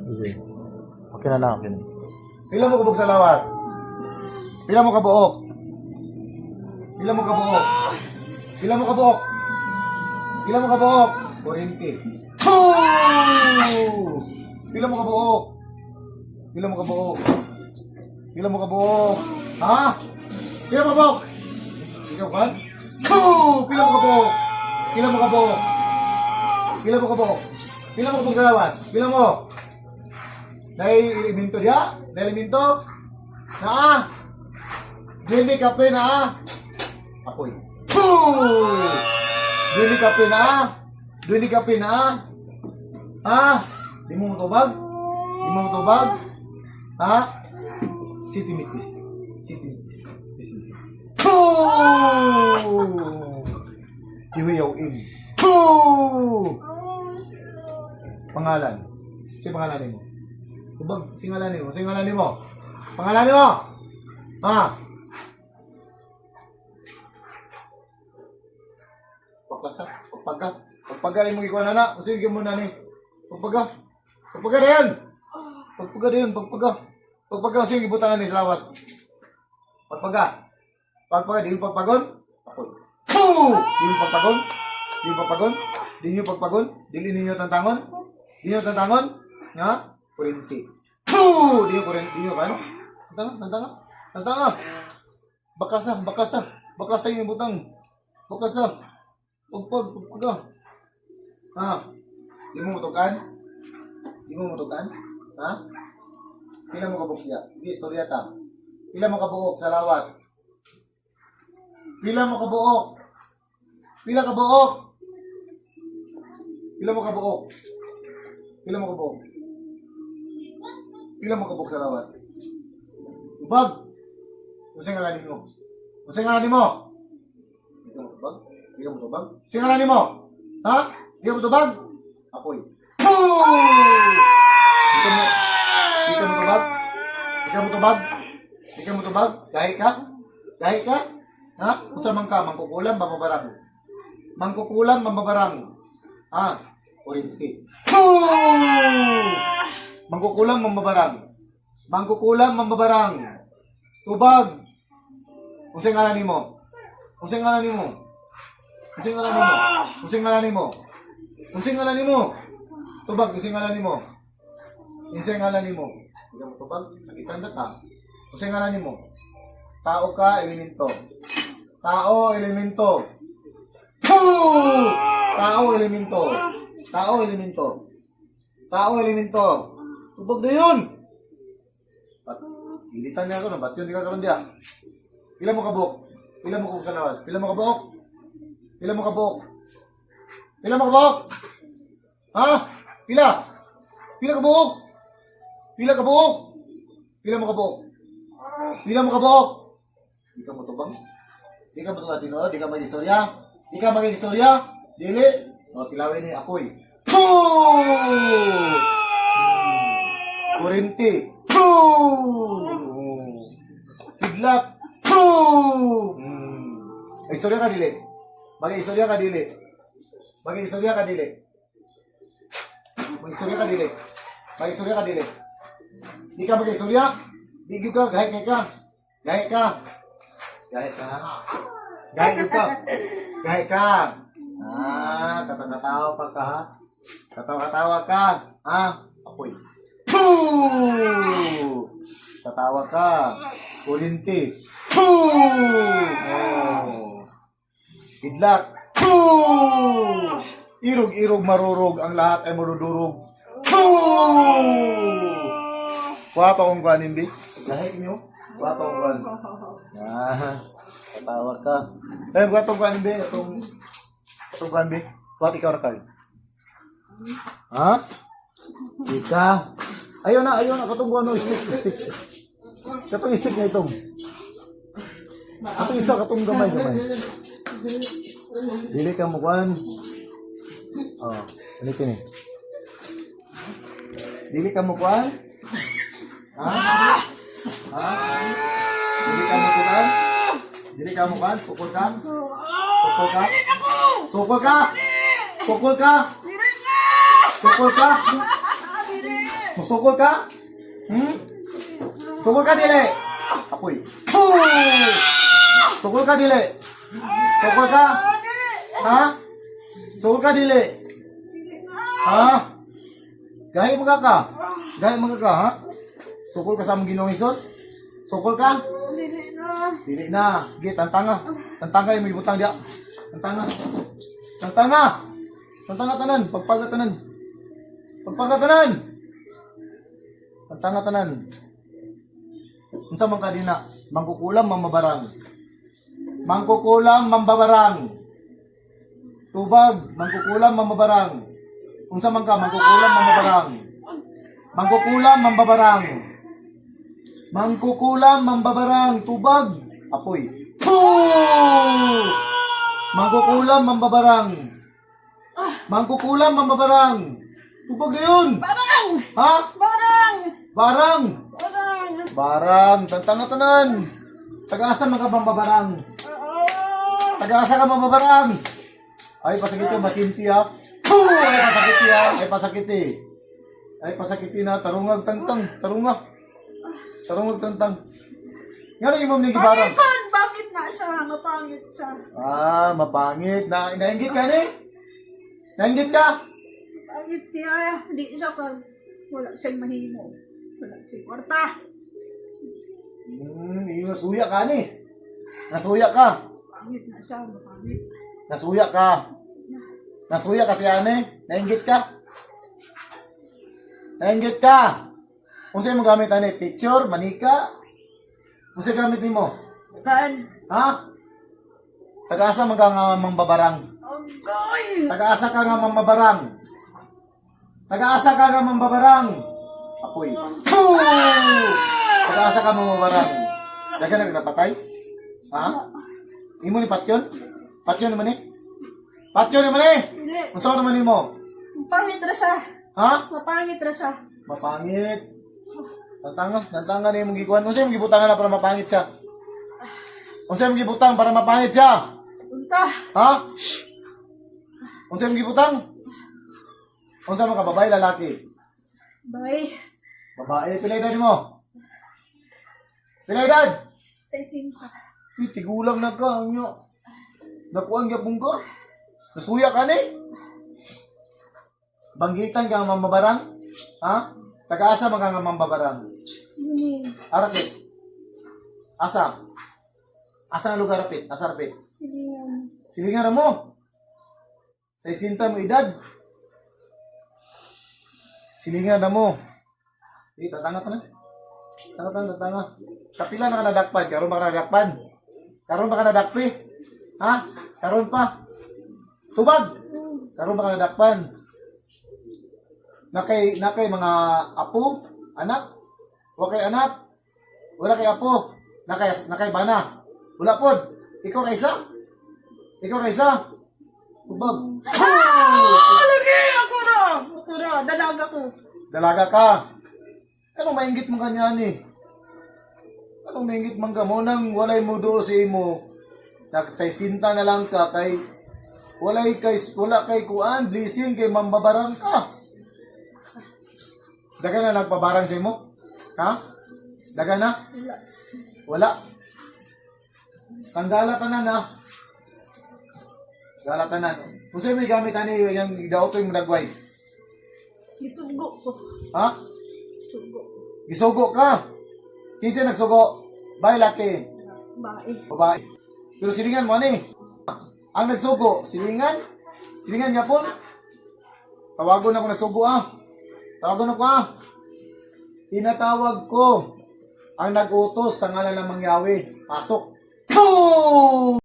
Okay. Okay na lang. Okay na. Pila mo kabog sa lawas? Pila mo kabuok? Pila mo kabuok? Pila mo kabuok? Pila mo kabuok? 40. Pila mo kabuok? Pila mo kabuok? Pila mo kabuok? Ha? Pila mo kabuok? Ikaw kan? Pila mo kabuok? Pila mo kabuok? Pila mo kabuok? Pila mo kabog sa lawas? Pila mo? Dahil elemento dia? Dahil elemento? Na? Dili kape na? Apoy. Dili kape na? Dili kape na? Ha? Di mo matubag? Di mo matubag? Ha? Sitimitis. Sitimitis. Bisisi. Ihuyaw-in. Pangalan. Sino pangalan mo? Tubag, singalanin mo. Singalanin mo. Pangalanin mo. Ha? Pagpasa. Pagpaga. Pagpaga mo ikaw na. Sige mo na ni. Pagpaga. Pagpaga na yan. Pagpaga na yan. Pagpaga. Pagpaga. Sige, butangan ni sa lawas. Pagpaga. Pagpaga. Di yung pagpagon. Apoy. Di yung pagpagon. Di yung pagpagon. Di yung pagpagon. Dili ninyo tantangon. Di nyo tantangon. Ha? Kurenti. Di nyo kurenti. Di nyo kan? Tantanga. Bakasa. Bakasa yung butang. Bakasa. Pagpaga. Ha? Di mo mutukan? Di mo mutukan? Ha? Pila mo kabuk niya? Hindi, istorya ta. Pila mo kabuok sa lawas? Pila mo kabuok? Pila kabuok? Pila mo kabuok? Pila mo kabuok? Pila mo kabuok sa lawas? Tubag! Usay nga lanin mo. Usay nga lanin mo! Hindi ka mo tubag? Hindi ka mo tubag? Usay nga lanin mo! Ha? Hindi ka mo tubag? Apoy. Hindi ka mo tubag? Hindi ka mo tubag? Hindi ka mo tubag? Gahi ka? Gahi ka? Ha? Usa man ka? Mangkukulam, mamabarang. Mangkukulam, mamabarang. Ha? Kurinti. Mangkukulam, mamabarang. Mangkukulam, mamabarang. Tubag. Usay nga lanin mo. Usay nga lanin mo. Usay nga lanin mo. Usay nga lanin mo. Usay nga lanin mo. Tubag, usay nga lanin mo. Usay nga lanin mo. Hindi ka mo tubag, sakitan na ka. Usay nga lanin mo. Tao ka, elemento. Tao, elemento. Tao, elemento. Tao, elemento. Tao, elemento. Tubag na yun. Ilitan niya ako na. Ba't yun di ka karoon diya? Pila mo kabuk? Pila mo kabuk sa lawas? Pila mo kabuk? Pila mo kabuk? Pila mo kabuk? Ha? Pila? Pila kabuk? Pila kabuk? Pila mo kabuk? Pila mo kabuk? Di ka mo tubang? Di ka mo tubang sino? Di ka mag-istorya? Di ka mag-istorya? Dili? O, tilawin ni apoy. Kurente. Kidlat. Istorya ka dili. Mag-istorya ka dili. Mag-istorya ka dili. Mag-istorya ka dili. Mag-istorya ka dili. Di ka mag-istorya? Di ka, gahit ka. Gahit ka. Gahit ka. Gahit ka. Gahit ka. Ah, katawa pa ka ha. Katawa ka. Ha? Apoy. Tatawa ka. Kurinti. Oh. Idlat. Irog-irog marurog. Ang lahat ay marudurog. Kuha pa kong kanin, di? Lahit nyo? Kuha pa kong kanin. Ah, tatawa ka. Eh, kuha itong kanin, di? Itong kanin, di? Kuha ikaw na kanin. Ha? Ika. Ayaw na. Katong ano, stick. Katong stick na itong. Katong isa, katong gamay. Dili ka mo kwan. Oh, ulitin eh. Dili ka mo kwan? Ha? Dili ka mo kwan? Dili ka mo kwan? Sukol ka? Sukol ka? Sukol ka? Hmm? Sukol ka dili. Apoy. Sukol ka dili. Sukol ka? Ha? Sukol ka dili. Ha? Gahi mga ka? Gahi mga ka, ha? Sukol ka sa among Ginoong Hesus? Sukol ka? Dili na. Dili na. Sige, tantanga. Tantanga yung may butang diya. Tantanga. Tantanga. Tantanga tanan. Pagpaga tanan. Pagpaga tanan. Tantanga tanan. Unsa man ka dina? Mangkukulam, mamabarang. Mangkukulam, mambabarang. Tubag, mangkukulam, mamabarang. Unsa man ka? Mangkukulam, mamabarang. Mangkukulam, mambabarang. Mangkukulam, mambabarang. Tubag, apoy. Mangkukulam, mambabarang. Mangkukulam, mambabarang. Tubag na yun. Barang! Ha? Barang! Barang. Barang! Barang. Tantanga tanan. Taga-asa man ka bang babarang? Taga-asa ka mababarang? Ay, pasakit yung masinti ha. Ay, pasakit ya. Ay, pasakit eh. Ay, pasakit na. Tarungag tangtang. Tarungag. Tarungag tangtang. Nga rin yung mong barang. Bakit nga siya? Mapangit siya. Ah, mapangit. Nainggit ka ni? Nainggit ka? Bakit siya? Hindi siya pag wala siyang mahimo. Wala siyang kwarta. Nasuya ka ni. Nasuya ka. Pangit na siya. Mapangit. Nasuya ka. Nasuya ka si ane. Nainggit ka? Nainggit ka? Kung sa'yo mo gamit ane? Picture? Manika? Kung sa'yo gamit ni mo? Kan? Ha? Taga-asa man ka nga mambabarang. Agoy! Taga-asa ka nga mambabarang. Taga-asa ka nga mambabarang. Apoy. Taga-asa ka mambabarang. Daga na napatay? Ha? Imo ni Patyon? Patyon naman eh? Patyon naman eh? Hindi. Kung saan naman mo? Mapangit na siya. Ha? Mapangit na siya. Mapangit. Tantanga na yung gikuhan. Kung sa'yo yung gibutangan na para mapangit siya? Kung sa'yo yung gibutang para mapangit siya? Unsa? Ha? Kung sa'yo yung gibutang? Kung saan ka, babae, lalaki? Bye. Babae, pila edad mo? Pila edad? Sa isinta. Tigulang na ka, anyo. Nakuan gyapon ka. Nasuya ka ni. Banggitan ka nga mamabarang? Ha? Taga-asa man ka nga mamabarang? Yun Arapit. Asa? Asa ang lugar rapit? Asa rapit? Silingan. Silingan na mo. Sa isinta mo edad. Silingan na mo. Tatanga ka na. Tatanga. Kapila na ka nadakpan. Karoon ba ka nadakpan? Karoon ba ka nadakpi? Ha? Karoon pa? Tubag? Karoon ba ka nadakpan? Nakay mga apo? Anak? Wala kay anak? Wala kay apo? Nakay bana? Wala po. Ikaw kaysa? Ikaw kaysa? Tubag. Lagi! Ako na! Dalaga ko. Dalaga ka. Anong mainggit mong kanya ni? Anong mainggit mong ka mo nang walay mo do sa imo? Nagsaysinta na lang ka kay wala kay kuan, blessing kay mambabarang ka. Daga na nagpabarang sa imo? Ha? Daga na? Wala. Tanggala tanan ha. Gala tanan. Kung sa'yo may gamit ani yung daotoy mo dagway. Isugo ko. Ha? Isugo. Gisugo ka. Kinsa nagsugo? Bay laki. Bae. Babae. Pero silingan mo ani. Ang nagsugo, silingan? Silingan niya po. Tawagon ako nagsugo ah. Tawagon ako ah. Tinatawag ko ang nag-utos sa ngalan ng Mangyawi. Pasok. Boom!